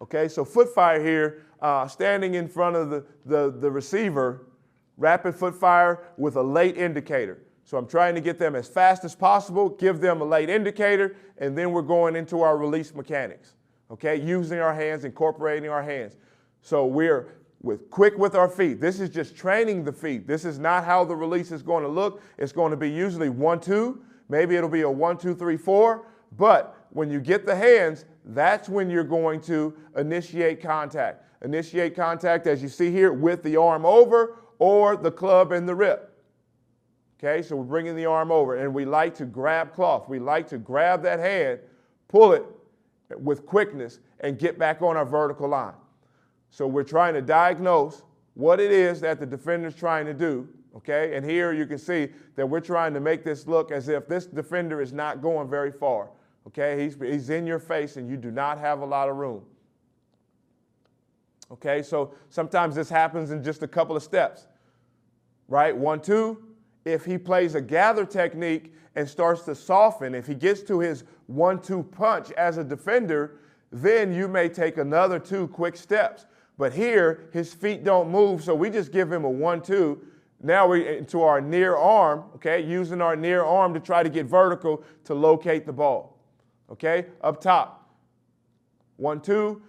Okay, so foot fire here, standing in front of the receiver, rapid foot fire with a late indicator. So I'm trying to get them as fast as possible, give them a late indicator, and then we're going into our release mechanics. Okay, using our hands, incorporating our hands. So we're quick with our feet. This is just training the feet. This is not how the release is going to look. It's going to be usually 1-2. Maybe it'll be a 1-2-3-4. But when you get the hands, that's when you're going to initiate contact. Initiate contact, as you see here, with the arm over or the club and the rip. Okay, so we're bringing the arm over, and we like to grab cloth. We like to grab that hand, pull it with quickness, and get back on our vertical line. So we're trying to diagnose what it is that the defender's trying to do, okay? And here you can see that we're trying to make this look as if this defender is not going very far, okay? He's in your face and you do not have a lot of room. Okay, so sometimes this happens in just a couple of steps, right? 1-2, if he plays a gather technique and starts to soften, if he gets to his 1-2 punch as a defender, then you may take another 2 quick steps. But here, his feet don't move, so we just give him a 1-2. Now we're into our near arm, okay, using our near arm to try to get vertical to locate the ball, okay, up top. 1-2,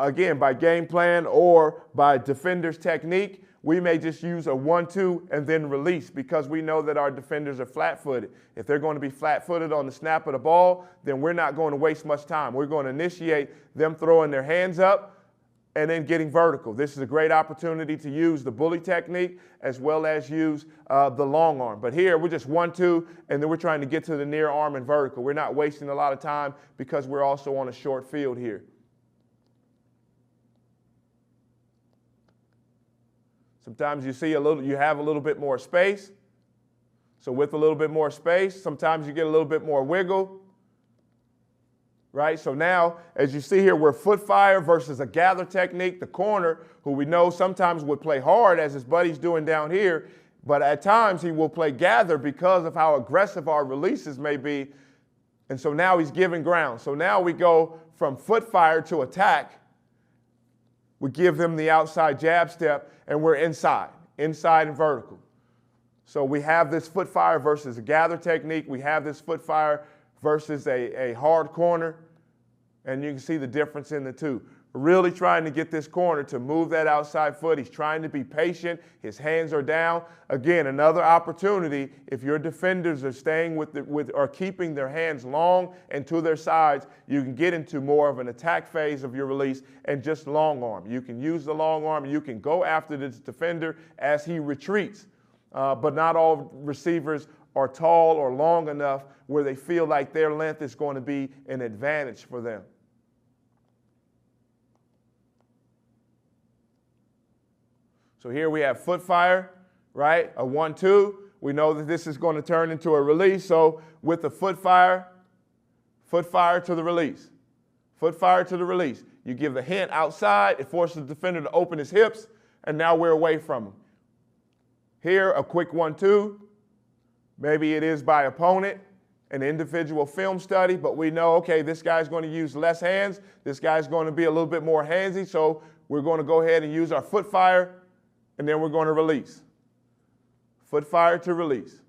again, by game plan or by defender's technique, we may just use a 1-2 and then release because we know that our defenders are flat-footed. If they're going to be flat-footed on the snap of the ball, then we're not going to waste much time. We're going to initiate them throwing their hands up and then getting vertical. This is a great opportunity to use the bully technique as well as use the long arm. But here, we're just 1-2, and then we're trying to get to the near arm and vertical. We're not wasting a lot of time because we're also on a short field here. Sometimes you see you have a little bit more space. So with a little bit more space, sometimes you get a little bit more wiggle. Right, so now, as you see here, we're foot fire versus a gather technique. The corner, who we know sometimes would play hard, as his buddy's doing down here, but at times he will play gather because of how aggressive our releases may be. And so now he's giving ground. So now we go from foot fire to attack. We give them the outside jab step, and we're inside and vertical. So we have this foot fire versus a gather technique. We have this foot fire versus a hard corner, and you can see the difference in the two. Really trying to get this corner to move that outside foot. He's trying to be patient. His hands are down. Again, another opportunity, if your defenders are staying or keeping their hands long and to their sides, you can get into more of an attack phase of your release and just long arm. You can use the long arm. You can go after this defender as he retreats, but not all receivers are tall or long enough where they feel like their length is going to be an advantage for them. So here we have foot fire, right? A 1-2. We know that this is going to turn into a release. So with the foot fire to the release. Foot fire to the release. You give the hint outside. It forces the defender to open his hips, and now we're away from him. Here, a quick 1-2. Maybe it is by opponent, an individual film study, but we know, okay, this guy's going to use less hands. This guy's going to be a little bit more handsy, so we're going to go ahead and use our foot fire, and then we're going to release. Foot fire to release.